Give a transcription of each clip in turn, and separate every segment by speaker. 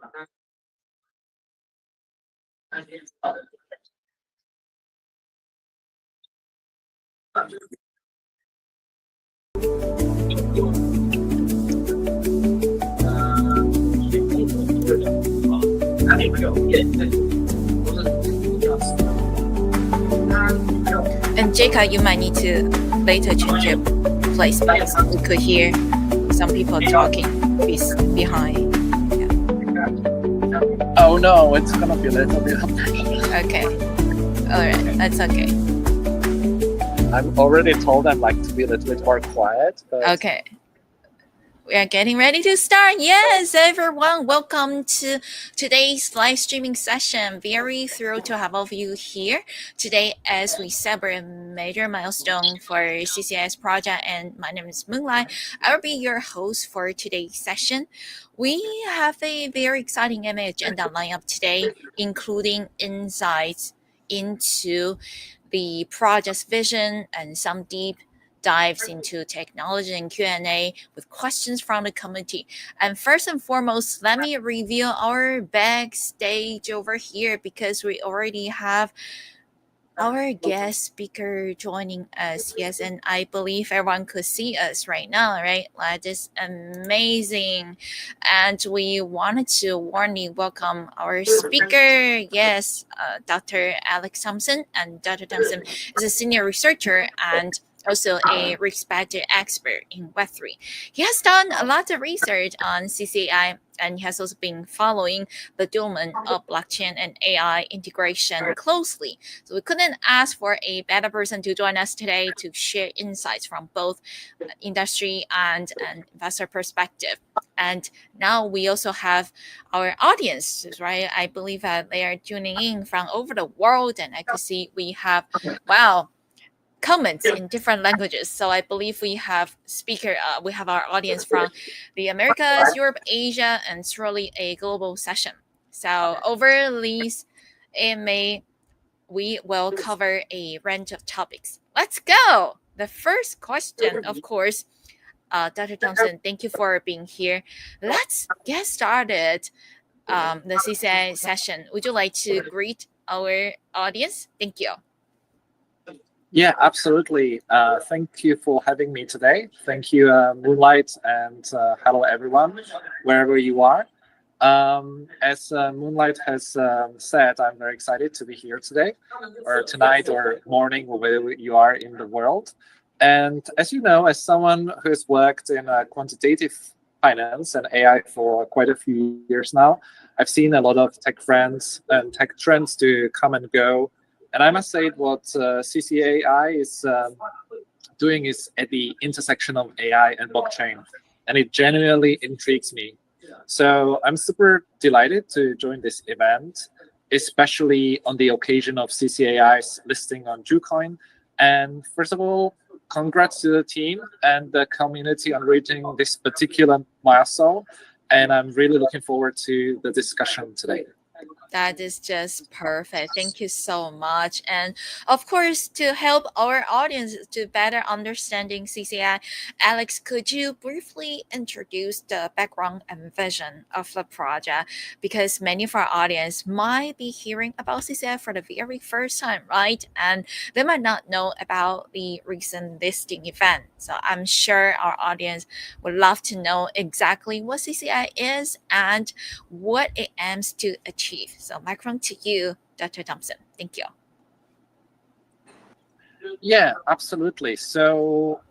Speaker 1: And Jacob, you might need to later change your place because we could hear some people talking behind.
Speaker 2: Oh no, it's gonna be a little bit.
Speaker 1: Okay. All right, that's okay.
Speaker 2: I'm already told I'm like to be a little bit more quiet. But...
Speaker 1: Okay. We are getting ready to start. Yes, everyone, welcome to today's live streaming session. Very thrilled to have all of you here today as we celebrate a major milestone for CCAI's project. And my name is Moonlight. I will be your host for today's session. We have a very exciting MA agenda lineup today, including insights into the project's vision and some deep dives into technology and Q&A with questions from the community. And first and foremost, let me reveal our backstage over here because we already have our guest speaker joining us. Yes, and I believe everyone could see us right now, right? That is amazing. And we wanted to warmly welcome our speaker. Yes, Dr. Alex Thompson. And Dr. Thompson is a senior researcher and also a respected expert in Web3. He has done a lot of research on CCAI, and he has also been following the domain of blockchain and AI integration closely. So we couldn't ask for a better person to join us today to share insights from both industry and an investor perspective. And now we also have our audience, right? I believe that they are tuning in from over the world, and I could see we have, wow, comments in different languages. So I believe we have we have our audience from the Americas, Europe, Asia, and it's really a global session. So over these AMA, we will cover a range of topics. Let's go. The first question, of course, Dr. Thompson, thank you for being here. Let's get started. The CCAI session. Would you like to greet our audience? Thank you.
Speaker 2: Yeah, absolutely. Thank you for having me today. Thank you, Moonlight, and hello, everyone, wherever you are. As Moonlight has said, I'm very excited to be here today, or tonight, or morning, or wherever you are in the world. And as you know, as someone who has worked in quantitative finance and AI for quite a few years now, I've seen a lot of tech trends to come and go. And I must say what CCAI is doing is at the intersection of AI and blockchain, and it genuinely intrigues me. So I'm super delighted to join this event, especially on the occasion of CCAI's listing on JuCoin. And first of all, congrats to the team and the community on reaching this particular milestone. And I'm really looking forward to the discussion today.
Speaker 1: That is just perfect. Thank you so much. And of course, to help our audience to better understanding CCAI, Alex, could you briefly introduce the background and vision of the project? Because many of our audience might be hearing about CCAI for the very first time, right? And they might not know about the recent listing event. So I'm sure our audience would love to know exactly what CCAI is and what it aims to achieve. So microphone to you, Dr. Thompson. Thank you.
Speaker 2: Yeah, absolutely. So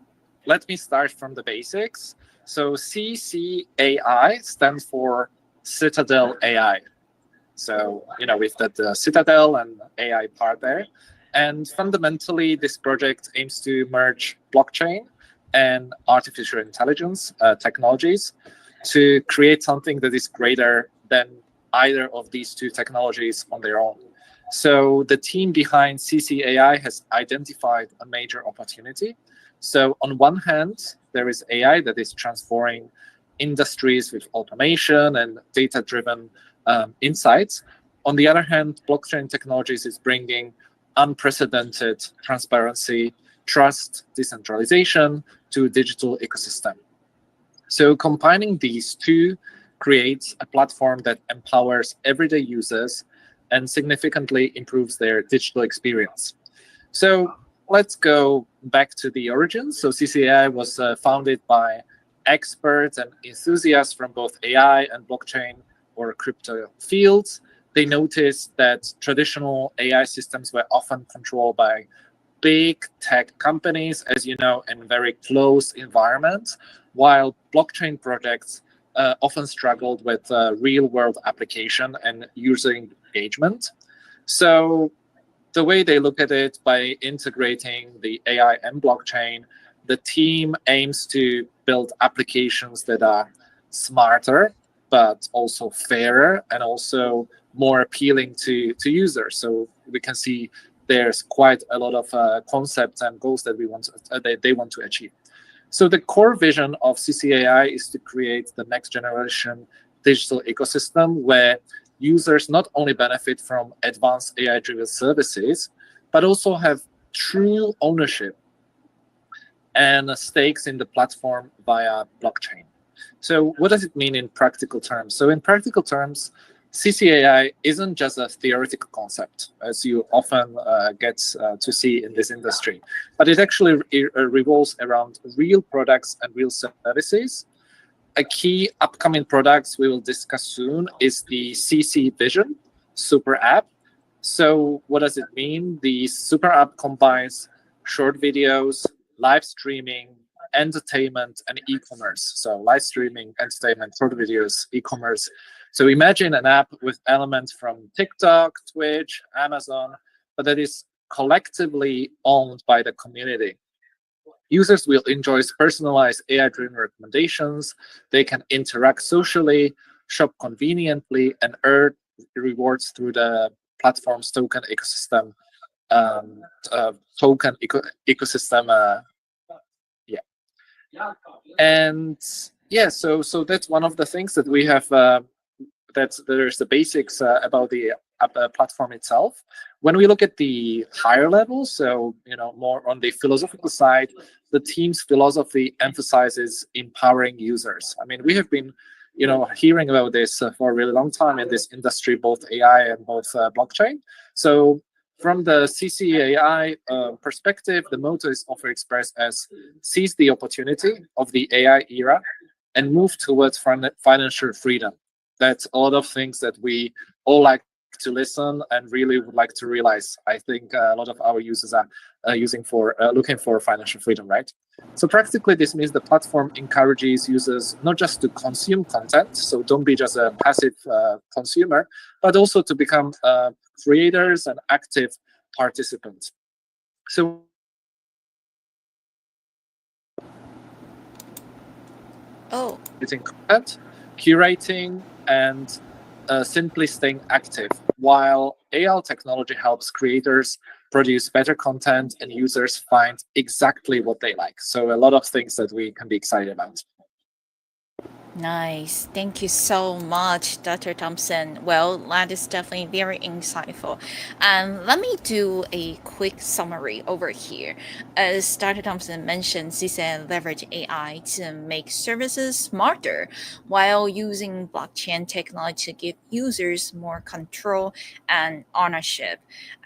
Speaker 2: let me start from the basics. So CCAI stands for Citadel AI. So, we've got the Citadel and AI part there. And fundamentally, this project aims to merge blockchain and artificial intelligence technologies to create something that is greater than either of these two technologies on their own. So the team behind CCAI has identified a major opportunity. So on one hand, there is AI that is transforming industries with automation and data-driven insights. On the other hand, blockchain technologies is bringing unprecedented transparency, trust, decentralization to a digital ecosystem. So combining these two creates a platform that empowers everyday users and significantly improves their digital experience. So let's go back to the origins. So CCAI was founded by experts and enthusiasts from both AI and blockchain or crypto fields. They noticed that traditional AI systems were often controlled by big tech companies, as you know, in very close environments, while blockchain projects often struggled with real world application and user engagement. So the way they look at it, by integrating the AI and blockchain, the team aims to build applications that are smarter, but also fairer and also more appealing to users. So we can see there's quite a lot of concepts and goals that they want to achieve. So the core vision of CCAI is to create the next generation digital ecosystem where users not only benefit from advanced AI-driven services, but also have true ownership and stakes in the platform via blockchain. So what does it mean in practical terms? So in practical terms, CCAI isn't just a theoretical concept, as you often get to see in this industry, but it actually revolves around real products and real services. A key upcoming products we will discuss soon is the CC Vision Super App. So what does it mean? The Super App combines short videos, live streaming, entertainment, and e-commerce. So live streaming, entertainment, short videos, e-commerce. So imagine an app with elements from TikTok, Twitch, Amazon, but that is collectively owned by the community. Users will enjoy personalized AI-driven recommendations. They can interact socially, shop conveniently, and earn rewards through the platform's token ecosystem. Ecosystem. Yeah, and yeah. So that's one of the things that we have. There's the basics about the platform itself. When we look at the higher levels, so more on the philosophical side, the team's philosophy emphasizes empowering users. I mean, we have been hearing about this for a really long time in this industry, both AI and both blockchain. So from the CCAI perspective, the motto is often expressed as seize the opportunity of the AI era and move towards financial freedom. That's a lot of things that we all like to listen and really would like to realize. I think a lot of our users are looking for financial freedom, right? So practically, this means the platform encourages users not just to consume content, so don't be just a passive consumer, but also to become creators and active participants. So
Speaker 1: Oh,
Speaker 2: creating content, curating, and simply staying active, while AI technology helps creators produce better content and users find exactly what they like. So a lot of things that we can be excited about.
Speaker 1: nice. Thank you so much, Dr. Thompson. Well, that is definitely very insightful. And let me do a quick summary over here. As Dr. Thompson mentioned, CSAN leverage AI to make services smarter while using blockchain technology to give users more control and ownership.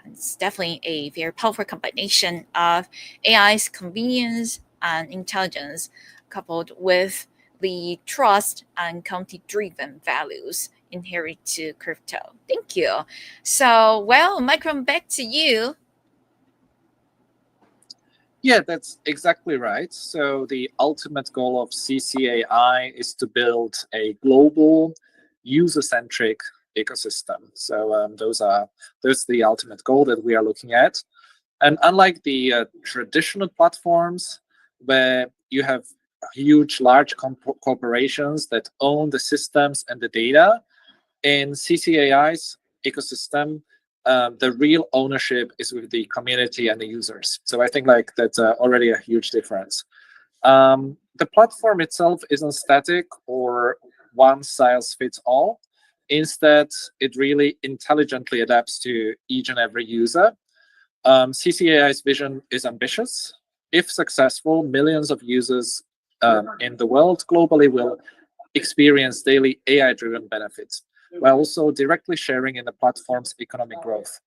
Speaker 1: And it's definitely a very powerful combination of AI's convenience and intelligence coupled with the trust and county driven values inherent to crypto. Thank you. So, well, Micron, back to you.
Speaker 2: Yeah, that's exactly right. So the ultimate goal of CCAI is to build a global, user-centric ecosystem. So those the ultimate goal that we are looking at. And unlike the traditional platforms where you have huge, large corporations that own the systems and the data, in CCAI's ecosystem, the real ownership is with the community and the users. So I think that's already a huge difference. The platform itself isn't static or one size fits all. Instead, it really intelligently adapts to each and every user. CCAI's vision is ambitious. If successful, millions of users in the world globally will experience daily AI-driven benefits, while also directly sharing in the platform's economic growth.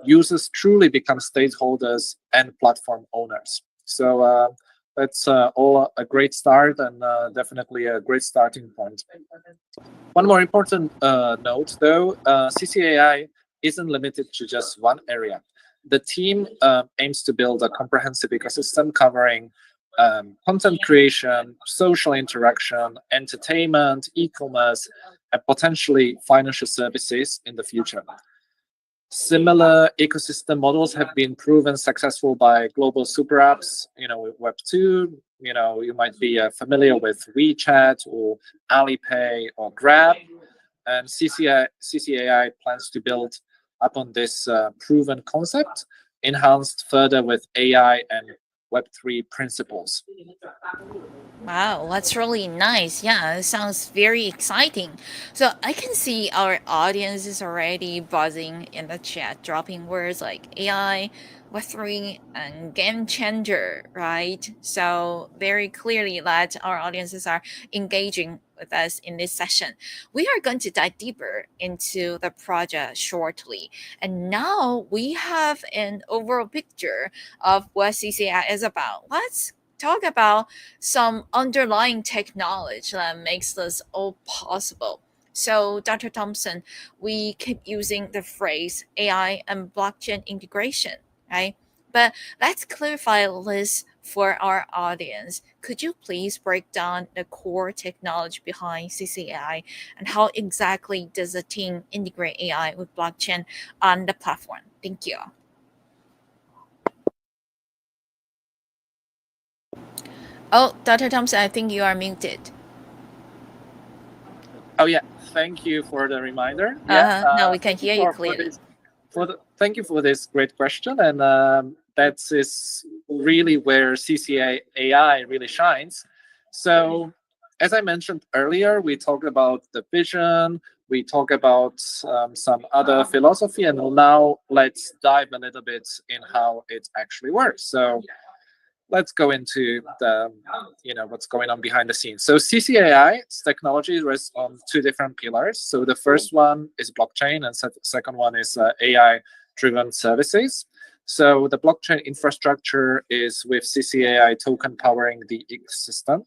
Speaker 2: Users truly become stakeholders and platform owners. So that's all a great start, and definitely a great starting point. One more important note, though, CCAI isn't limited to just one area. The team aims to build a comprehensive ecosystem covering content creation, social interaction, entertainment, e-commerce, and potentially financial services in the future. Similar ecosystem models have been proven successful by global super apps, with Web2. You might be familiar with WeChat or Alipay or Grab. And CCAI plans to build upon this proven concept, enhanced further with AI and Web3 principles.
Speaker 1: Wow, that's really nice. Yeah, it sounds very exciting. So I can see our audience is already buzzing in the chat, dropping words like AI, Web3, and game changer, right? So very clearly that our audiences are engaging with us in this session. We are going to dive deeper into the project shortly. And now we have an overall picture of what CCI is about. Let's talk about some underlying technology that makes this all possible. So, Dr. Thompson, we keep using the phrase AI and blockchain integration, right? But let's clarify this for our audience. Could you please break down the core technology behind CCAI and how exactly does the team integrate AI with blockchain on the platform? Thank you. Oh, Dr. Thompson, I think you are muted.
Speaker 2: Oh yeah, thank you for the reminder. Yeah,
Speaker 1: No, we can
Speaker 2: thank you
Speaker 1: hear you
Speaker 2: for
Speaker 1: clearly.
Speaker 2: this thank you for this great question, and that is really where CCAI really shines. So, as I mentioned earlier, we talked about the vision, we talk about some other philosophy, and now let's dive a little bit in how it actually works. So let's go into the what's going on behind the scenes. So CCAI's technology rests on two different pillars. So the first one is blockchain, and second one is AI driven services. So the blockchain infrastructure is with CCAI token powering the ecosystem,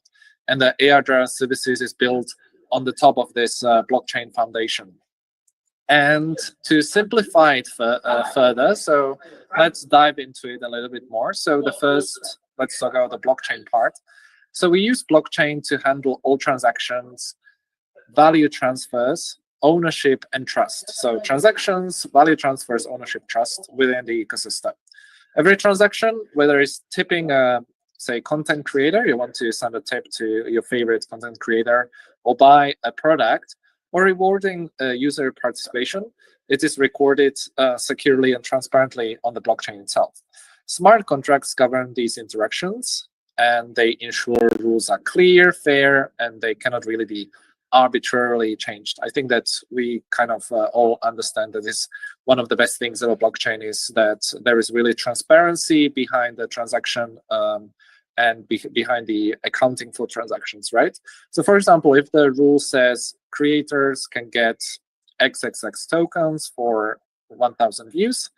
Speaker 2: and the AI driven services is built on the top of this blockchain foundation. And to simplify it further, so let's dive into it a little bit more. So let's talk about the blockchain part. So we use blockchain to handle all transactions, value transfers, ownership, and trust. So transactions, value transfers, ownership, trust within the ecosystem. Every transaction, whether it's tipping a, say, content creator, you want to send a tip to your favorite content creator, or buy a product, or rewarding user participation, it is recorded securely and transparently on the blockchain itself. Smart contracts govern these interactions, and they ensure rules are clear, fair, and they cannot really be arbitrarily changed. I think that we kind of all understand that this one of the best things about blockchain is that there is really transparency behind the transaction and behind the accounting for transactions, right? So for example, if the rule says creators can get XXX tokens for 1,000 views,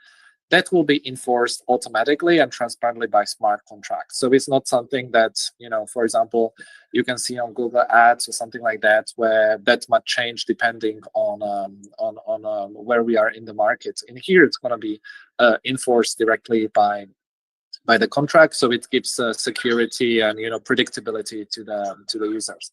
Speaker 2: that will be enforced automatically and transparently by smart contracts. So it's not something that, for example, you can see on Google Ads or something like that, where that might change depending on where we are in the market. In here, it's going to be enforced directly by the contract, so it gives security and predictability to the users.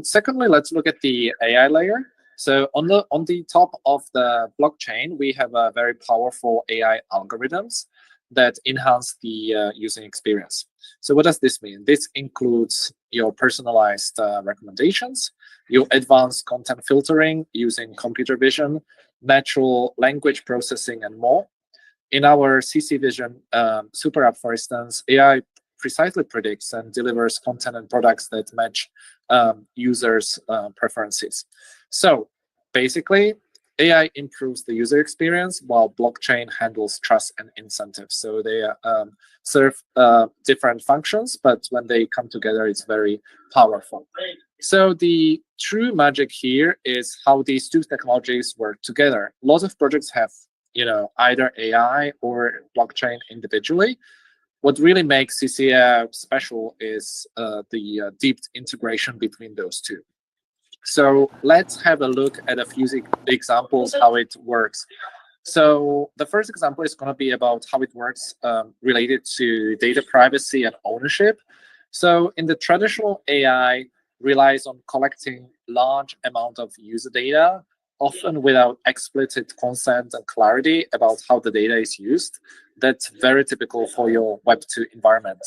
Speaker 2: Secondly, let's look at the AI layer. So on the top of the blockchain, we have a very powerful AI algorithms that enhance the user experience. So what does this mean? This includes your personalized recommendations, your advanced content filtering using computer vision, natural language processing, and more. In our CC Vision super app, for instance, AI precisely predicts and delivers content and products that match users' preferences. So basically, AI improves the user experience while blockchain handles trust and incentives. So they serve different functions, but when they come together, it's very powerful. So the true magic here is how these two technologies work together. Lots of projects have, either AI or blockchain individually. What really makes CCAI special is the deep integration between those two. So let's have a look at a few examples how it works. So the first example is going to be about how it works related to data privacy and ownership. So in the traditional AI relies on collecting large amount of user data, often without explicit consent and clarity about how the data is used. That's very typical for your Web2 environment.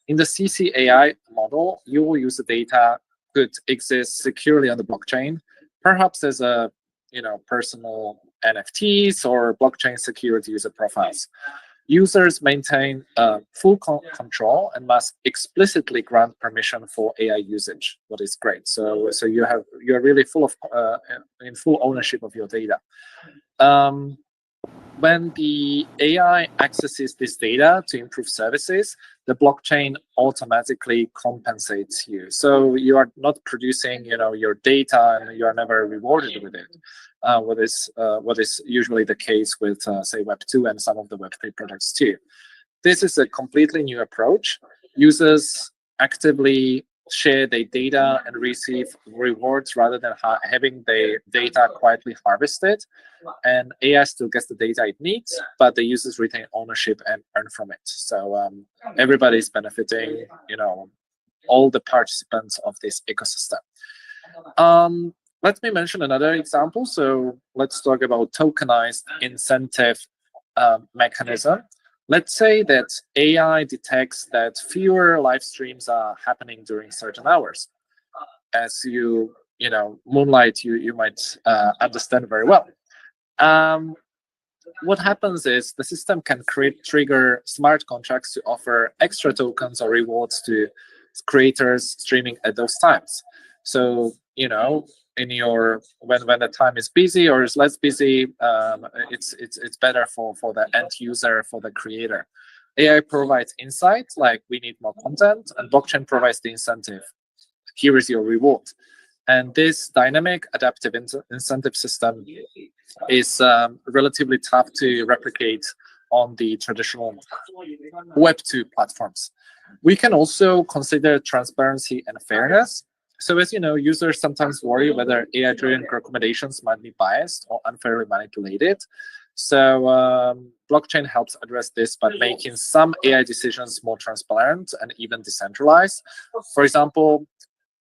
Speaker 2: In the CCAI model, your user data could exist securely on the blockchain, perhaps as a personal NFTs or blockchain security user profiles. Users maintain full control and must explicitly grant permission for AI usage. What is great. So you're really in full ownership of your data. When the AI accesses this data to improve services, the blockchain automatically compensates you. So you are not producing, your data, and you are never rewarded with it. What is usually the case with, say, Web2 and some of the Web3 products too. This is a completely new approach. Users actively share their data and receive rewards rather than having their data quietly harvested. And AI still gets the data it needs, but the users retain ownership and earn from it. So everybody's benefiting, all the participants of this ecosystem. Let me mention another example. So let's talk about tokenized incentive mechanism. Let's say that AI detects that fewer live streams are happening during certain hours. As Moonlight, you might understand very well. What happens is the system can trigger smart contracts to offer extra tokens or rewards to creators streaming at those times. So when the time is busy or is less busy, it's better for the end user, for the creator. AI provides insights like we need more content, and blockchain provides the incentive. Here is your reward. And this dynamic adaptive incentive system is relatively tough to replicate on the traditional Web2 platforms. We can also consider transparency and fairness. So as you know, users sometimes worry whether AI-driven recommendations might be biased or unfairly manipulated. So blockchain helps address this by making some AI decisions more transparent and even decentralized. For example,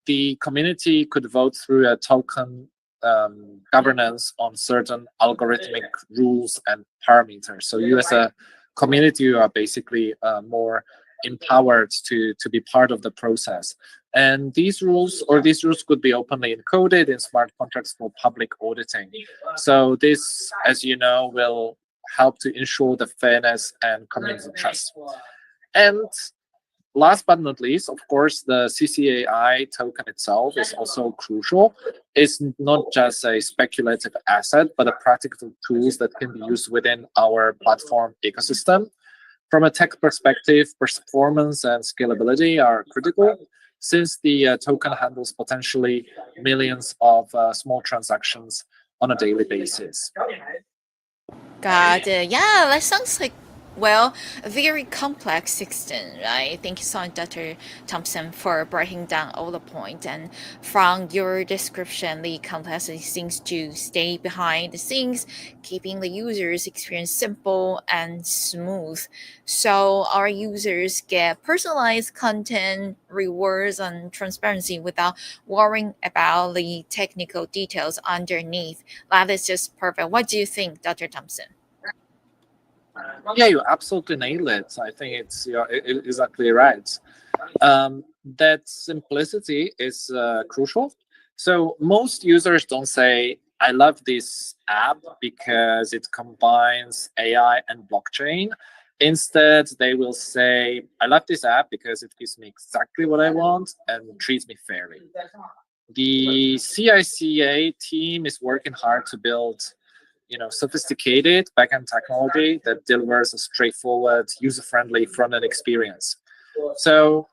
Speaker 2: the community could vote through a token governance on certain algorithmic rules and parameters. So you as a community, you are basically more empowered to be part of the process. And these rules could be openly encoded in smart contracts for public auditing. So this, as you know, will help to ensure the fairness and community trust. And last but not least, of course, the CCAI token itself is also crucial. It's not just a speculative asset, but a practical tools that can be used within our platform ecosystem. From a tech perspective, performance and scalability are critical, since the token handles potentially millions of small transactions on a daily basis.
Speaker 1: Got it. Yeah, that sounds like, well, a very complex system, right? Thank you so much, Dr. Thompson, for breaking down all the points. And from your description, the complexity seems to stay behind the scenes, keeping the user's experience simple and smooth. So our users get personalized content, rewards, and transparency without worrying about the technical details underneath. That is just perfect. What do you think, Dr. Thompson?
Speaker 2: Yeah, you absolutely nailed it. I think you're exactly right. That simplicity is crucial. So most users don't say, I love this app because it combines AI and blockchain. Instead, they will say, I love this app because it gives me exactly what I want and treats me fairly. The CICA team is working hard to build sophisticated backend technology that delivers a straightforward, user-friendly front-end experience. So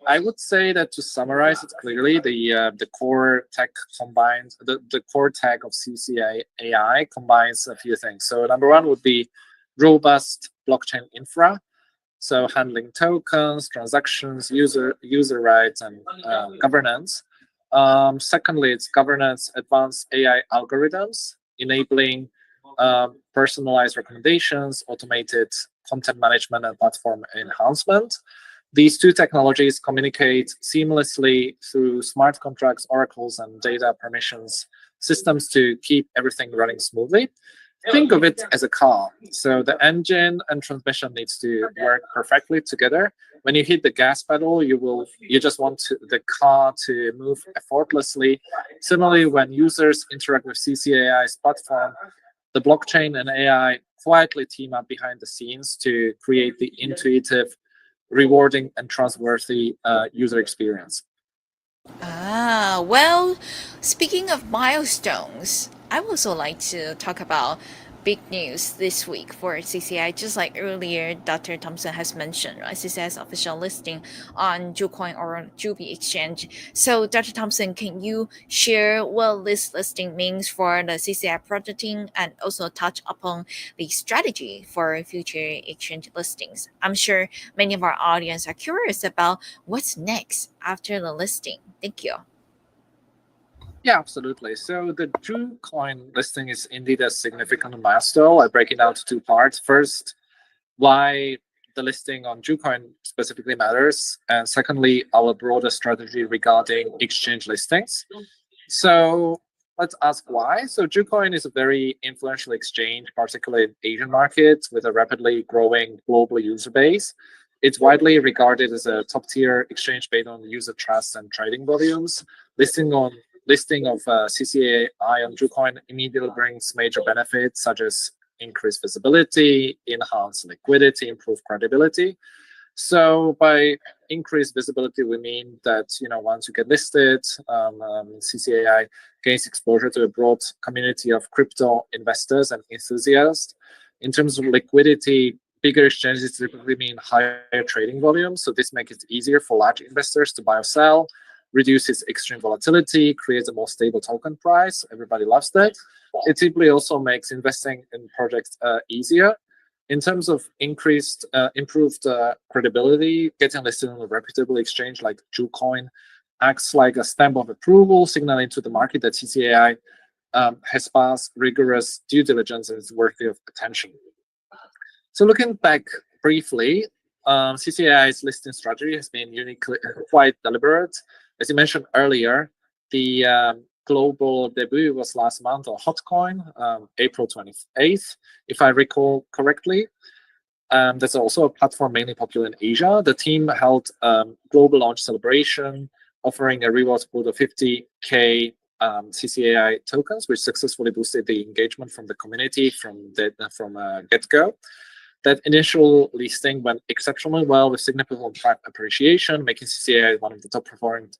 Speaker 2: I would say that to summarize it clearly, the core tech combines the core tech of CCAI combines a few things. So number one would be robust blockchain infra, so handling tokens, transactions, user rights, and governance. Secondly, it's governance, advanced AI algorithms, enabling personalized recommendations, automated content management, and platform enhancement. These two technologies communicate seamlessly through smart contracts, oracles, and data permissions systems to keep everything running smoothly. Think of it as a car. So the engine and transmission needs to work perfectly together. When you hit the gas pedal, you just want the car to move effortlessly. Similarly, when users interact with CCAI's platform, the blockchain and AI quietly team up behind the scenes to create the intuitive, rewarding, and trustworthy user experience.
Speaker 1: Well, speaking of milestones, I would also like to talk about big news this week for CCI. Just like earlier, Dr. Thompson has mentioned, right? CCI's official listing on Jucoin or Juby exchange. So, Dr. Thompson, can you share what this listing means for the CCI project team and also touch upon the strategy for future exchange listings? I'm sure many of our audience are curious about what's next after the listing. Thank you.
Speaker 2: Yeah, absolutely. So the Drew coin listing is indeed a significant milestone. I break it down to two parts. First, why the listing on Jucoin specifically matters, and secondly, our broader strategy regarding exchange listings. So let's ask why. So Jucoin is a very influential exchange, particularly in Asian markets, with a rapidly growing global user base. It's widely regarded as a top-tier exchange based on user trust and trading volumes. Listing of CCAI on Jucoin immediately brings major benefits such as increased visibility, enhanced liquidity, improved credibility. So by increased visibility, we mean that once you get listed, CCAI gains exposure to a broad community of crypto investors and enthusiasts. In terms of liquidity, bigger exchanges typically mean higher trading volume. So this makes it easier for large investors to buy or sell, reduces extreme volatility, creates a more stable token price. Everybody loves that. It typically also makes investing in projects easier. In terms of improved credibility, getting listed on a reputable exchange like Jucoin acts like a stamp of approval, signaling to the market that CCAI has passed rigorous due diligence and is worthy of attention. So looking back briefly, CCAI's listing strategy has been uniquely quite deliberate. As you mentioned earlier, the global debut was last month on Hotcoin, April 28th, if I recall correctly. That's also a platform mainly popular in Asia. The team held global launch celebration, offering a reward pool of 50K CCAI tokens, which successfully boosted the engagement from the community from get-go. That initial listing went exceptionally well with significant price appreciation, making CCAI one of the top performing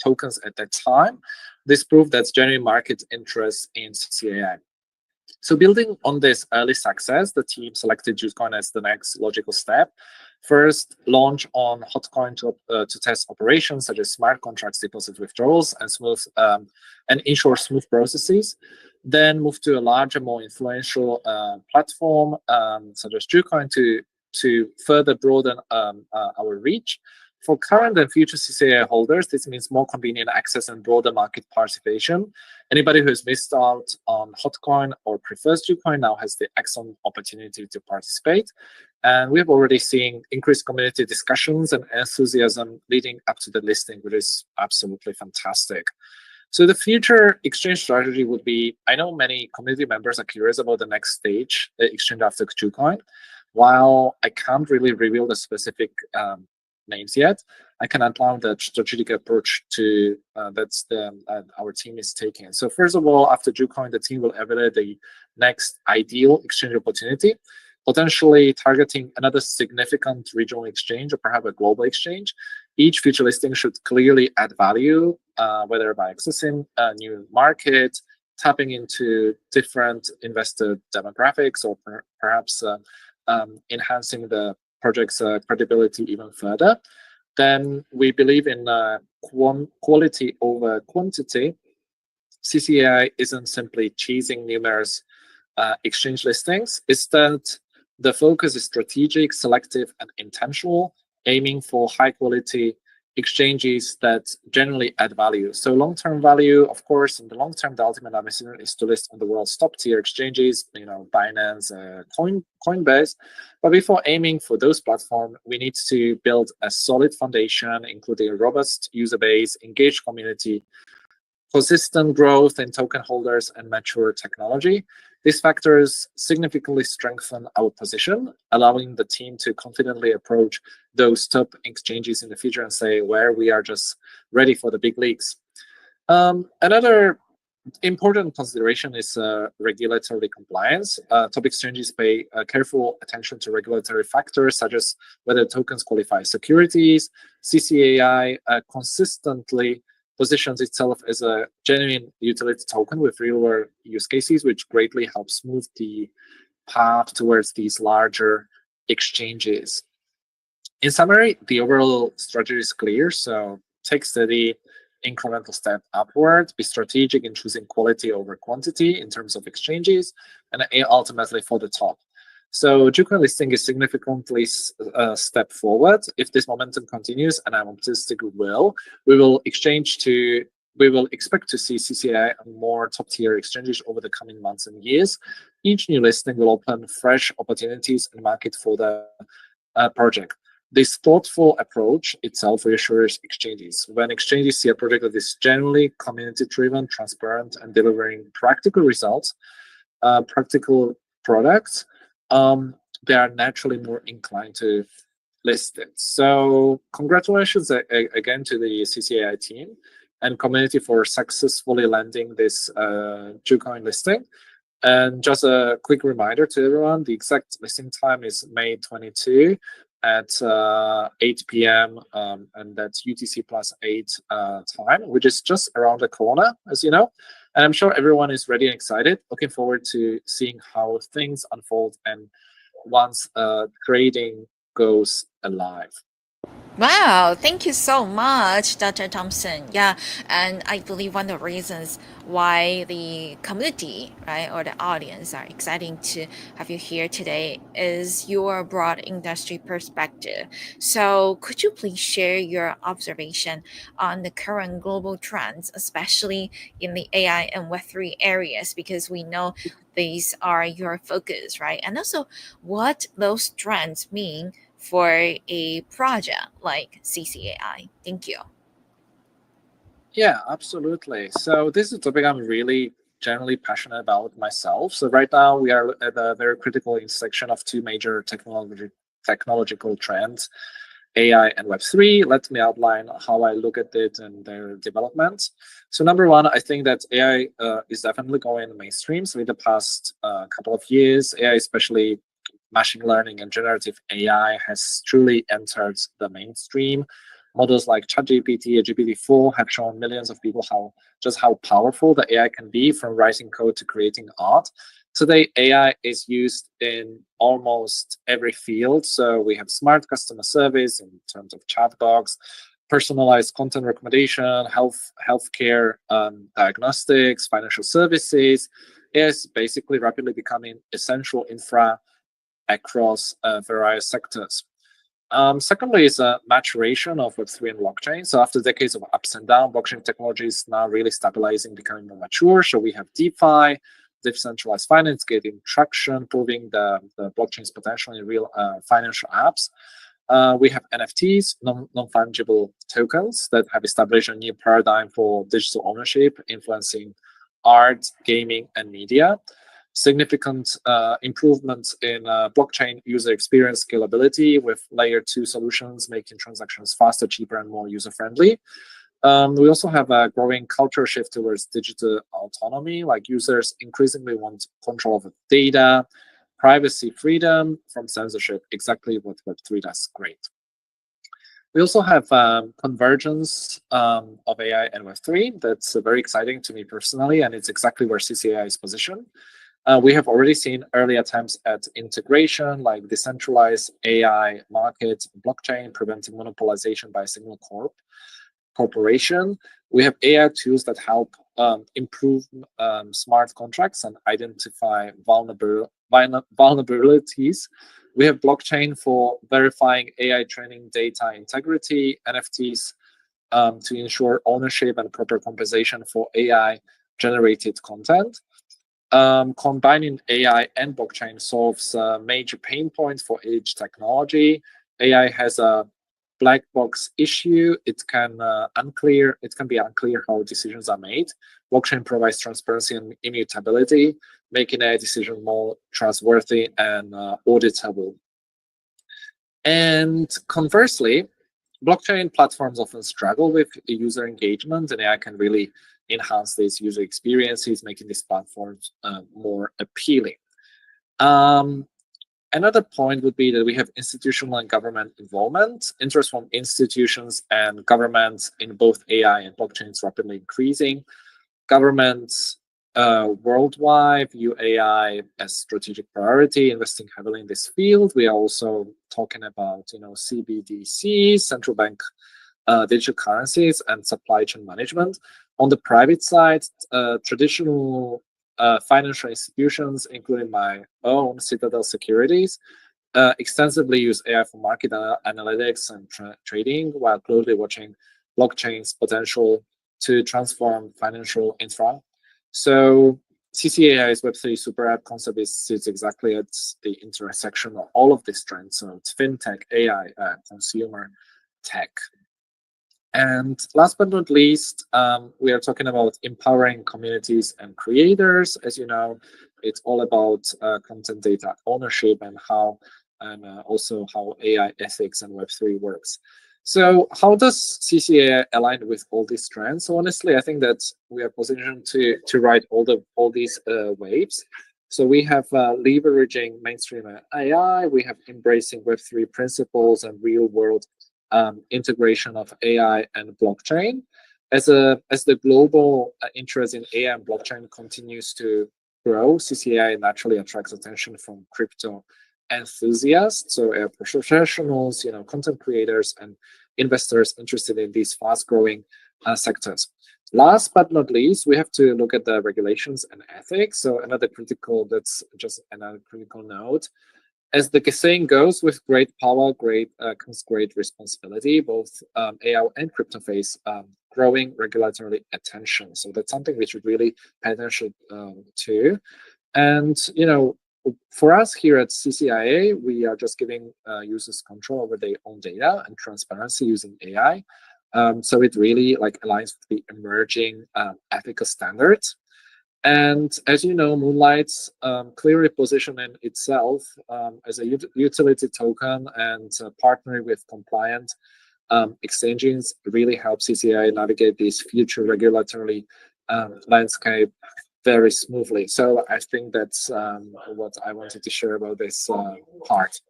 Speaker 2: tokens at that time. This proved that's genuine market interest in CCAI. So building on this early success, the team selected Jucoin as the next logical step. First, launch on Hotcoin to test operations such as smart contracts, deposit withdrawals, and ensure smooth processes. Then move to a larger, more influential platform such as Jucoin to further broaden our reach. For current and future CCAI holders, this means more convenient access and broader market participation. Anybody who has missed out on Hotcoin or prefers Jucoin now has the excellent opportunity to participate. And we have already seen increased community discussions and enthusiasm leading up to the listing, which is absolutely fantastic. So the future exchange strategy would be, I know many community members are curious about the next stage, the exchange after Jucoin. While I can't really reveal the specific names yet, I can outline the strategic approach to our team is taking. So first of all, after Jucoin, the team will evaluate the next ideal exchange opportunity, potentially targeting another significant regional exchange or perhaps a global exchange. Each future listing should clearly add value, whether by accessing a new market, tapping into different investor demographics, or perhaps enhancing the project's credibility even further. then we believe in quality over quantity. CCAI isn't simply chasing numerous exchange listings. Instead, the focus is strategic, selective, and intentional, aiming for high quality exchanges that generally add value. So long-term value, of course, in the long term, the ultimate ambition is to list on the world's top tier exchanges, Binance, Coinbase. But before aiming for those platforms, we need to build a solid foundation, including a robust user base, engaged community, consistent growth in token holders, and mature technology. These factors significantly strengthen our position, allowing the team to confidently approach those top exchanges in the future and say where we are just ready for the big leagues. Another important consideration is regulatory compliance. Top exchanges pay careful attention to regulatory factors such as whether tokens qualify as securities. CCAI consistently positions itself as a genuine utility token with real-world use cases, which greatly helps smooth the path towards these larger exchanges. In summary, the overall strategy is clear. So take steady incremental step upward, be strategic in choosing quality over quantity in terms of exchanges, and ultimately for the top. So Jucoin listing is significantly a step forward. If this momentum continues, and I'm optimistic it will, we will expect to see CCAI on more top-tier exchanges over the coming months and years. Each new listing will open fresh opportunities and market for the project. This thoughtful approach itself reassures exchanges. When exchanges see a project that is genuinely community-driven, transparent, and delivering practical results, practical products, they are naturally more inclined to list it. So congratulations again to the CCAI team and community for successfully landing this Jucoin listing. And just a quick reminder to everyone, the exact listing time is May 22 at 8 p.m. And that's UTC plus 8 time, which is just around the corner, as you know. And I'm sure everyone is ready and excited, looking forward to seeing how things unfold and once trading goes alive.
Speaker 1: Wow, thank you so much, Dr. Thompson. Yeah, and I believe one of the reasons why the community, right, or the audience are exciting to have you here today is your broad industry perspective. So, could you please share your observation on the current global trends, especially in the AI and Web3 areas, because we know these are your focus, right? And also what those trends mean for a project like CCAI. Thank you.
Speaker 2: Yeah, absolutely. So this is a topic I'm really generally passionate about myself. So right now we are at a very critical intersection of two major technological trends, AI and Web3. Let me outline how I look at it and their development. So number one, I think that AI is definitely going mainstream. So in the past couple of years, AI, especially machine learning and generative AI, has truly entered the mainstream. Models like ChatGPT and GPT-4 have shown millions of people how powerful the AI can be, from writing code to creating art. Today, AI is used in almost every field. So we have smart customer service in terms of chatbots, personalized content recommendation, healthcare, diagnostics, financial services. AI is basically rapidly becoming essential infra across various sectors. Secondly is a maturation of Web3 and blockchain. So after decades of ups and downs, blockchain technology is now really stabilizing, becoming more mature. So we have DeFi, decentralized finance, getting traction, proving the blockchain's potential in real financial apps. We have NFTs, non-fungible tokens, that have established a new paradigm for digital ownership, influencing art, gaming, and media. Significant improvements in blockchain user experience scalability, with layer 2 solutions making transactions faster, cheaper, and more user-friendly. We also have a growing cultural shift towards digital autonomy, like users increasingly want control of data, privacy, freedom from censorship, exactly what Web3 does great. We also have convergence of AI and Web3. That's very exciting to me personally, and it's exactly where CCAI is positioned. We have already seen early attempts at integration, like decentralized AI markets, blockchain, preventing monopolization by a single corporation. We have AI tools that help improve smart contracts and identify vulnerabilities. We have blockchain for verifying AI training data integrity, NFTs to ensure ownership and proper compensation for AI generated content. Combining AI and blockchain solves major pain points for each technology. AI has a black box issue. It can be unclear how decisions are made. Blockchain provides transparency and immutability, making a decision more trustworthy and auditable. And conversely, blockchain platforms often struggle with user engagement, and AI can really enhance these user experiences, making these platforms more appealing. Another point would be that we have institutional and government involvement. Interest from institutions and governments in both AI and blockchain is rapidly increasing. Governments worldwide view AI as strategic priority, investing heavily in this field. We are also talking about, CBDCs, central bank digital currencies, and supply chain management. On the private side, traditional financial institutions, including my own Citadel Securities, extensively use AI for market analytics and trading, while closely watching blockchain's potential to transform financial infra. So CCAI's Web3 super app concept sits exactly at the intersection of all of these trends. So it's fintech, AI, consumer tech. And last but not least, we are talking about empowering communities and creators. As you know, it's all about content data ownership and also how AI ethics and Web3 works. So how does CCAI align with all these trends? So honestly, I think that we are positioned to ride all these waves. So we have leveraging mainstream AI, we have embracing Web3 principles and real world integration of AI and blockchain. As the global interest in AI and blockchain continues to grow, CCAI naturally attracts attention from crypto enthusiasts, so professionals, content creators, and investors interested in these fast-growing sectors. Last but not least, we have to look at the regulations and ethics. So that's just another critical note. As the saying goes, with great power, comes great responsibility. Both AI and crypto face growing regulatory attention. So that's something we should really pay attention to. And for us here at CCIA, we are just giving users control over their own data and transparency using AI. So it really aligns with the emerging ethical standards. And as you know, Moonlight's clearly positioning itself as a utility token and partnering with compliant exchanges really helps CCI navigate this future regulatory landscape very smoothly. So I think that's what I wanted to share about this part.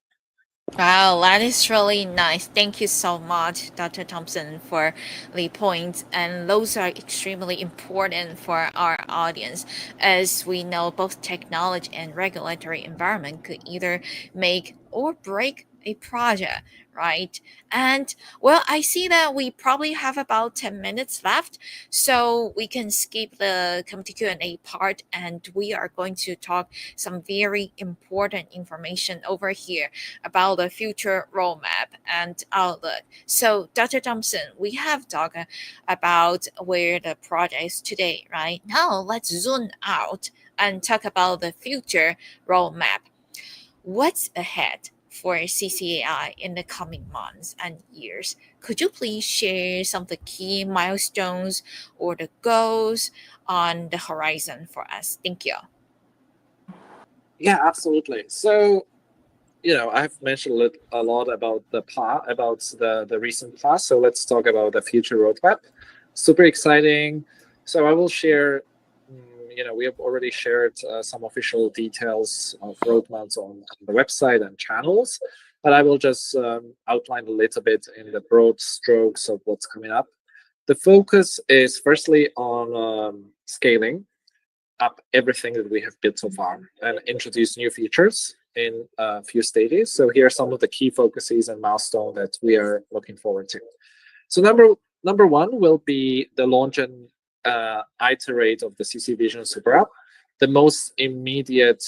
Speaker 1: Wow, that is really nice. Thank you so much, Dr. Thompson, for the points. And those are extremely important for our audience, as we know both technology and regulatory environment could either make or break a project, right? And well, I see that we probably have about 10 minutes left, so we can skip the committee Q&A part, and we are going to talk some very important information over here about the future roadmap and outlook. So, Dr. Thompson, we have talked about where the project is today, right? Now, let's zoom out and talk about the future roadmap. What's ahead for CCAI in the coming months and years? Could you please share some of the key milestones or the goals on the horizon for us? Thank you.
Speaker 2: Yeah, absolutely. So I've mentioned a lot about the recent past. So let's talk about the future roadmap. Super exciting. So I will share. We have already shared some official details of roadmaps on the website and channels, but I will just outline a little bit in the broad strokes of what's coming up. The focus is firstly on scaling. up everything that we have built so far and introduce new features in a few stages. So here are some of the key focuses and milestones that we are looking forward to. So number one will be the launch and iterate of the CC Vision Super App, the most immediate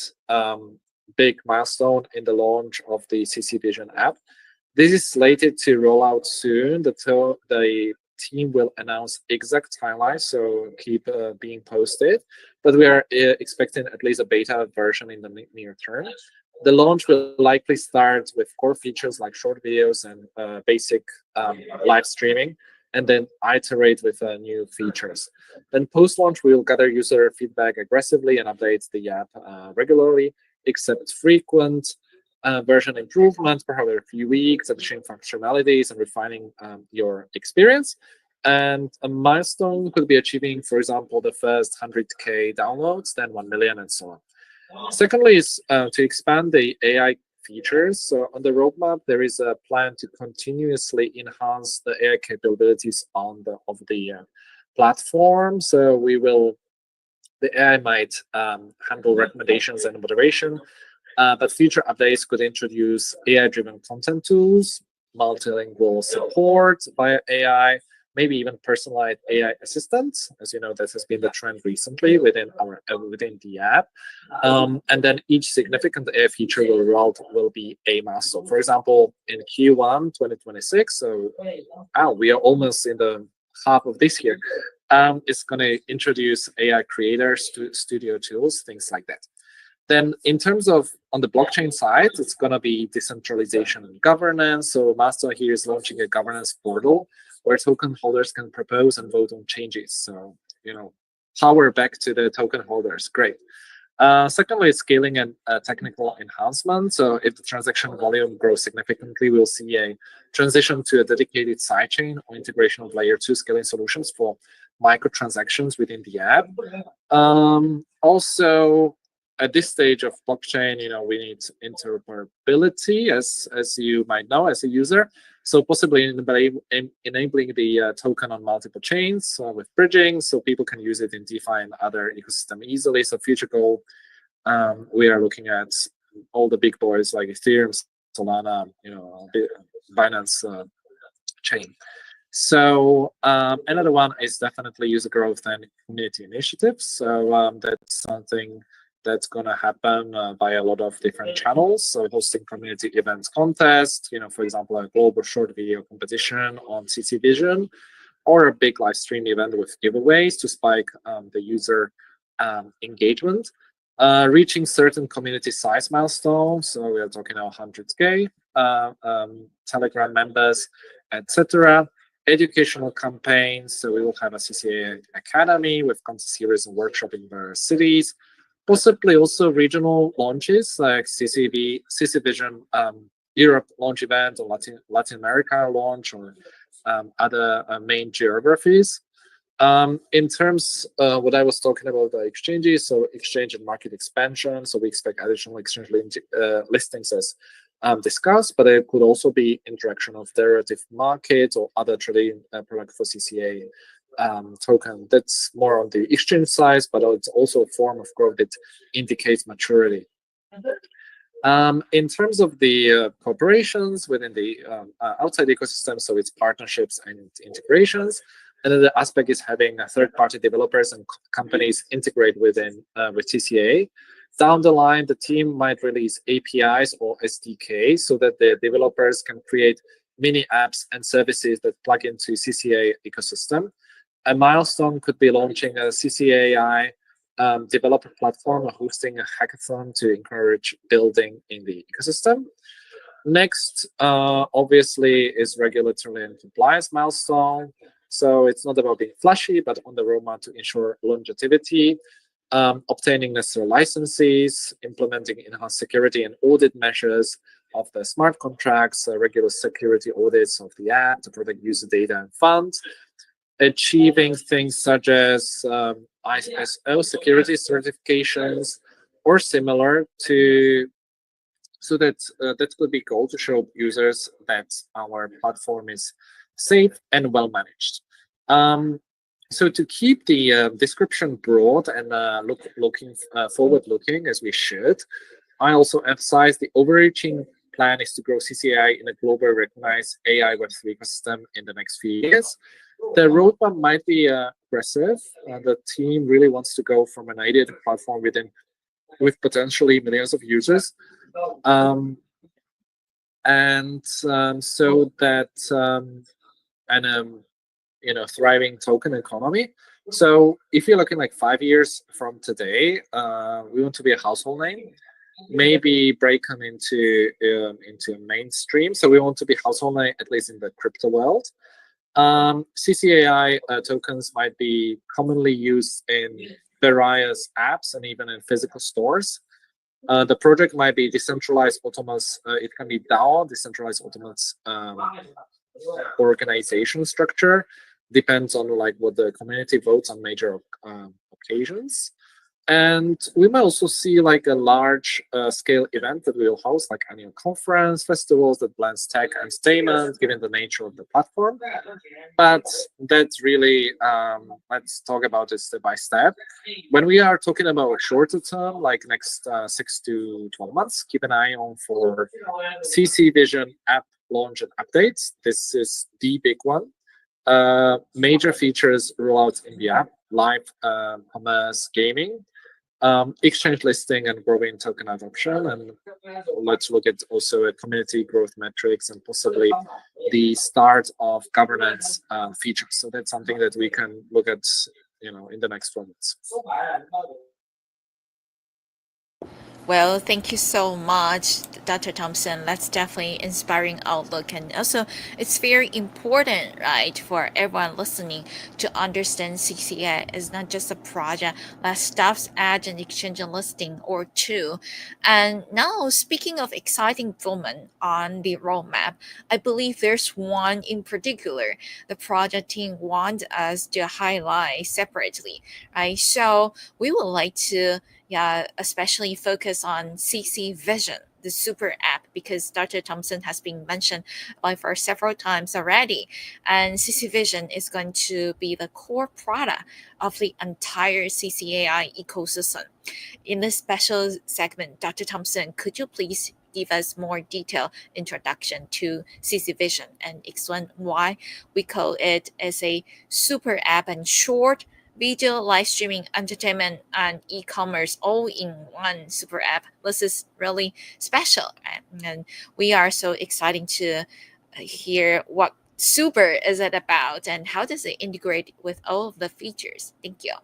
Speaker 2: big milestone in the launch of the CC Vision app. This is slated to roll out soon. The team will announce exact timelines, so keep being posted. But we are expecting at least a beta version in the near term. The launch will likely start with core features like short videos and basic live streaming, and then iterate with new features. Then post-launch, we'll gather user feedback aggressively and update the app regularly, accept frequent version improvements, perhaps every few weeks, additional functionalities and refining your experience. And a milestone could be achieving, for example, the first 100K downloads, then 1 million, and so on. Secondly, is to expand the AI features. So on the roadmap, there is a plan to continuously enhance the AI capabilities of the platform. So the AI might handle recommendations and moderation, but future updates could introduce AI-driven content tools, multilingual support via AI, maybe even personalized AI assistants. As you know, this has been the trend recently within the app. And then each significant AI feature will be a milestone. For example, in Q1 2026, so we are almost in the half of this year. It's going to introduce AI creators to studio tools, things like that. Then in terms of on the blockchain side, it's going to be decentralization and governance. So Master here is launching a governance portal where token holders can propose and vote on changes. So, power back to the token holders. Great. Secondly, scaling and technical enhancement. So if the transaction volume grows significantly, we'll see a transition to a dedicated sidechain or integration of layer 2 scaling solutions for microtransactions within the app. Also, at this stage of blockchain, we need interoperability, as you might know as a user. So possibly enabling the token on multiple chains with bridging, so people can use it in DeFi and other ecosystem easily. So future goal, we are looking at all the big boys like Ethereum, Solana, Binance chain. So another one is definitely user growth and community initiatives. So that's something that's going to happen by a lot of different channels. So hosting community events contest, for example, a global short video competition on CC Vision, or a big live stream event with giveaways to spike the user engagement. Reaching certain community size milestones, so we are talking about 100K Telegram members, etc. Educational campaigns, so we will have a CCAI Academy with content series and workshop in various cities. Possibly also regional launches like CC Vision Europe launch event, or Latin America launch, or other main geographies. In terms what I was talking about, the exchanges, so exchange and market expansion. So we expect additional exchange listings as discussed, but there could also be interaction of derivative markets or other trading product for CCA token. That's more on the exchange side, but it's also a form of growth that indicates maturity. In terms of the corporations within the outside ecosystem, so it's partnerships and integrations. Another aspect is having third-party developers and companies integrate with CCA. Down the line, the team might release APIs or SDKs so that the developers can create mini apps and services that plug into CCA ecosystem. A milestone could be launching a CCAI developer platform or hosting a hackathon to encourage building in the ecosystem. Next, obviously, is regulatory and compliance milestone. So it's not about being flashy, but on the roadmap to ensure longevity, obtaining necessary licenses, implementing enhanced security and audit measures of the smart contracts, regular security audits of the app to protect user data and funds, achieving things such as ISO security certifications or similar so that could be goal to show users that our platform is safe and well managed. So to keep the description broad and forward looking as we should, I also emphasize the overarching plan is to grow CCAI in a globally recognized AI Web3 ecosystem in the next few years. The roadmap might be aggressive. The team really wants to go from an idea to platform with potentially millions of users, um, and so that and thriving token economy. So if you're looking like 5 years from today, we want to be a household name, maybe break them into mainstream. So we want to be household name at least in the crypto world. CCAI tokens might be commonly used in various apps and even in physical stores. The project might be decentralized autonomous. It can be DAO, decentralized autonomous organization structure. Depends on like what the community votes on major occasions. And we might also see like a large scale event that we will host, like annual conference, festivals that blends tech and entertainment, given the nature of the platform. But that's really, let's talk about it step by step. When we are talking about shorter term, like next 6 to 12 months, keep an eye on for CC Vision app launch and updates. This is the big one. Major features roll out in the app, live commerce, gaming, exchange listing and growing token adoption. And let's look at also at community growth metrics and possibly the start of governance features. So that's something that we can look at, in the next 12 months.
Speaker 1: Well, thank you so much, Dr. Thompson. That's definitely inspiring outlook, and also it's very important, right, for everyone listening to understand CCA is not just a project that stuffs ads and exchange and listing or two. And now, speaking of exciting development on the roadmap, I believe there's one in particular the project team wants us to highlight separately, right? So we would like to especially focus on CC Vision, the super app, because Dr. Thompson has been mentioned by for several times already. And CC Vision is going to be the core product of the entire CCAI ecosystem. In this special segment, Dr. Thompson, could you please give us more detailed introduction to CC Vision and explain why we call it as a super app and short video, live streaming, entertainment, and e-commerce all in one super app. This is really special, and we are so excited to hear what super is it about and how does it integrate with all of the features. Thank you.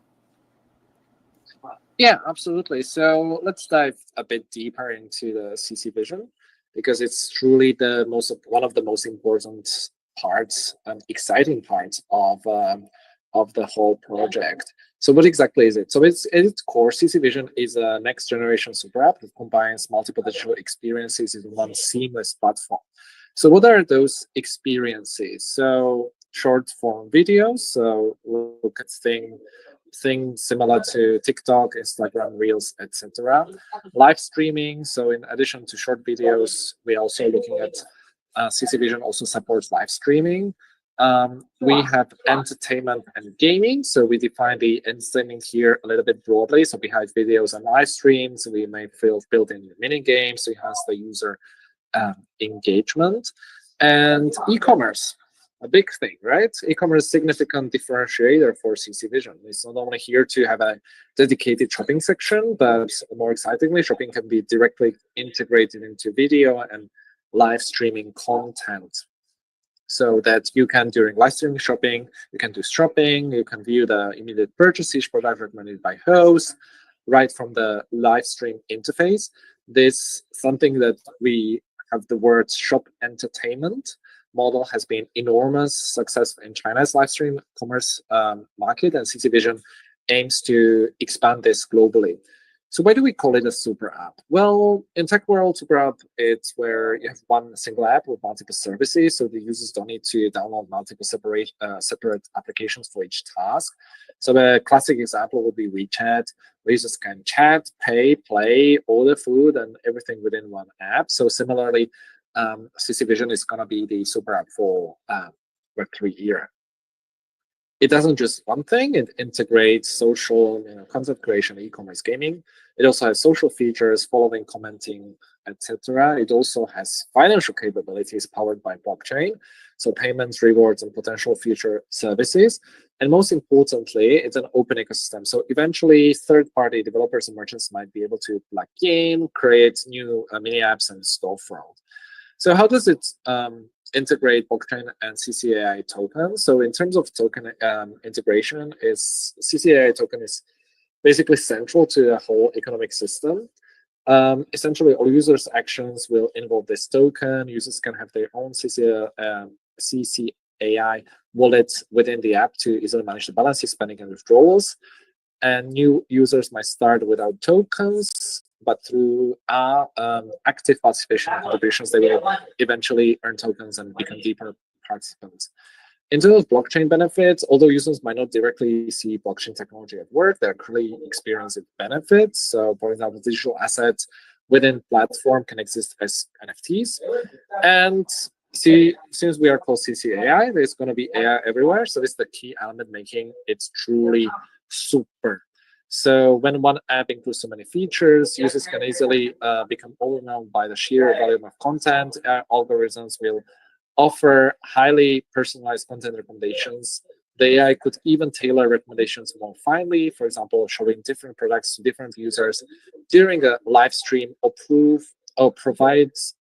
Speaker 2: Yeah, absolutely. So let's dive a bit deeper into the CC Vision because it's truly one of the most important parts and exciting parts of the whole project. So what exactly is it? So it's at its core, CC Vision is a next generation super app that combines multiple digital experiences in one seamless platform. So what are those experiences? So short form videos. So look at things similar to TikTok, Instagram, Reels, etc. Live streaming. So in addition to short videos, we're also looking at CC Vision also supports live streaming. We have entertainment and gaming. So we define the entertainment here a little bit broadly. So behind videos and live streams, we may build in mini games to enhance the user engagement. And e-commerce, a big thing, right? E-commerce significant differentiator for CC Vision. It's not only here to have a dedicated shopping section, but more excitingly, shopping can be directly integrated into video and live streaming content. So that you can, during live streaming shopping, you can do shopping, you can view the immediate purchases, product recommended by host, right from the live stream interface. This something that we have the word shop entertainment model has been enormous success in China's live stream commerce market, and CC Vision aims to expand this globally. So why do we call it a super app? Well, in tech world, super app, it's where you have one single app with multiple services, so the users don't need to download multiple separate applications for each task. So the classic example would be WeChat, where users can chat, pay, play, order food, and everything within one app. So similarly, CC Vision is going to be the super app for Web3 era. it doesn't just one thing. It integrates social, content creation, e-commerce, gaming. It also has social features, following, commenting, etc. It also has financial capabilities powered by blockchain, so payments, rewards, and potential future services. And most importantly, it's an open ecosystem. So eventually, third-party developers and merchants might be able to plug in, create new mini apps, and storefront. So how does it integrate blockchain and CCAI tokens? So in terms of token integration, is CCAI token is basically central to the whole economic system. Essentially, all users' actions will involve this token. Users can have their own CCAI wallet within the app to easily manage the balances, spending, and withdrawals. And new users might start without tokens, but through our active participation and contributions, they will eventually earn tokens and become deeper participants. In terms of blockchain benefits, although users might not directly see blockchain technology at work, they're clearly experiencing benefits. So, for example, digital assets within platform can exist as NFTs. And since we are called CCAI, there's going to be AI everywhere. So this is the key element making it truly super. So when one app includes so many features, users can easily become overwhelmed by the sheer volume of content. Algorithms will offer highly personalized content recommendations. The AI could even tailor recommendations more finely, for example, showing different products to different users during a live stream, or provides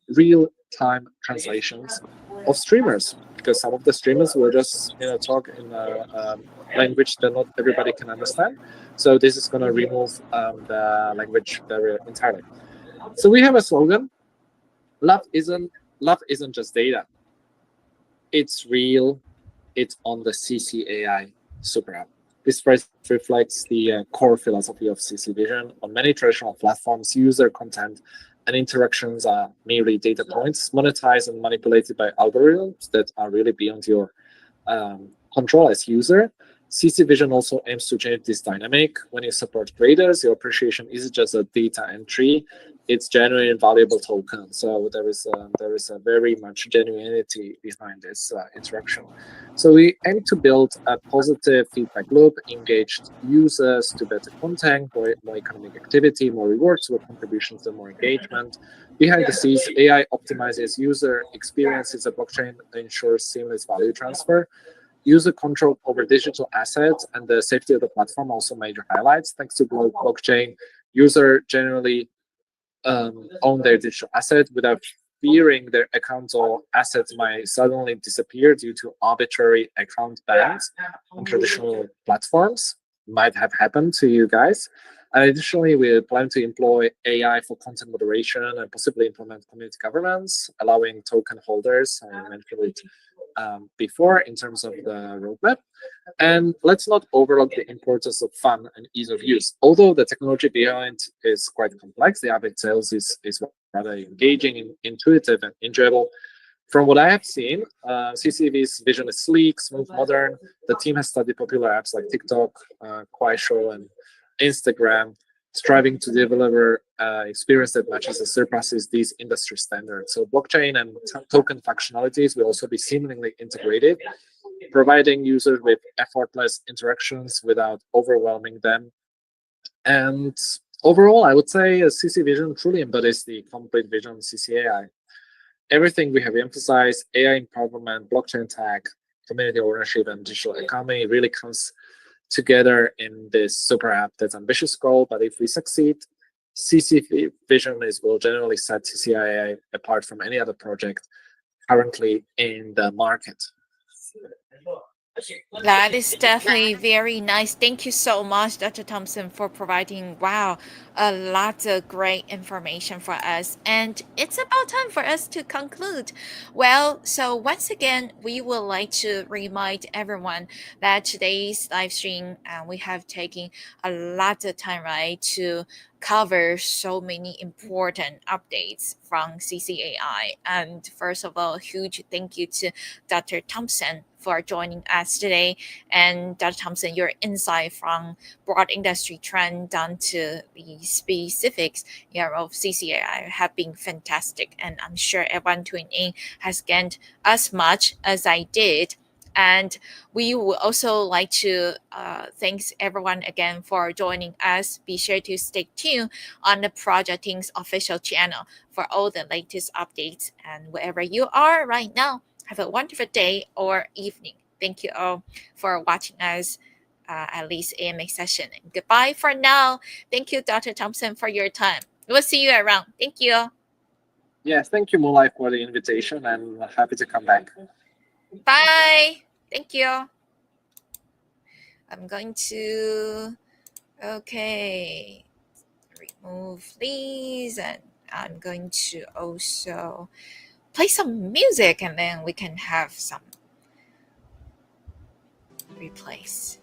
Speaker 2: real-time translations of streamers, because some of the streamers will just talk in a language that not everybody can understand. So this is going to remove the language barrier entirely. So we have a slogan: love isn't just data. It's real. It's on the CCAI super app. This phrase reflects the core philosophy of CC Vision. On many traditional platforms, user content and interactions are merely data points, monetized and manipulated by algorithms that are really beyond your control as user. CC Vision also aims to change this dynamic. When you support creators, your appreciation isn't just a data entry; it's genuine and valuable token. So there is a very much genuinity behind this interaction. So we aim to build a positive feedback loop, engaged users to better content, more economic activity, more rewards, more contributions, and more engagement. Behind the scenes, AI optimizes user experiences. A blockchain ensures seamless value transfer. User control over digital assets and the safety of the platform also major highlights. Thanks to blockchain, user generally own their digital asset without fearing their accounts or assets might suddenly disappear due to arbitrary account bans on traditional platforms. Might have happened to you guys. And additionally, we plan to employ AI for content moderation and possibly implement community governance, allowing token holders, I mentioned it before in terms of the roadmap. And let's not overlook the importance of fun and ease of use. Although the technology behind is quite complex, the app itself is rather engaging, intuitive, and enjoyable. From what I have seen, CCV's vision is sleek, smooth, modern. The team has studied popular apps like TikTok, Kuaishou, and Instagram, striving to deliver experience that matches and surpasses these industry standards. So blockchain and token functionalities will also be seamlessly integrated, providing users with effortless interactions without overwhelming them. And overall, I would say CC Vision truly embodies the complete vision of CCAI. Everything we have emphasized, AI empowerment, blockchain tech, community ownership, and digital economy really comes together in this super app that's ambitious goal. But if we succeed, CC Vision will generally set CCIA apart from any other project currently in the market.
Speaker 1: That is definitely very nice. Thank you so much, Dr. Thompson, for providing, wow, a lot of great information for us. And it's about time for us to conclude. Well, so once again, we would like to remind everyone that today's live stream, we have taken a lot of time, right, to cover so many important updates from CCAI. And first of all, a huge thank you to Dr. Thompson for joining us today. And Dr. Thompson, your insight from broad industry trend down to the specifics of CCAI have been fantastic. And I'm sure everyone tuning in has gained as much as I did. And we would also like to thanks everyone again for joining us. Be sure to stay tuned on the Project Things official channel for all the latest updates. And wherever you are right now, have a wonderful day or evening. Thank you all for watching us at least AMA session. And goodbye for now. Thank you, Dr. Thompson, for your time. We'll see you around. Thank you.
Speaker 2: Yeah, thank you, Moonlight, for the invitation, and happy to come back.
Speaker 1: Bye. Thank you. I'm going to, okay, remove these, and I'm going to also play some music, and then we can have some replays.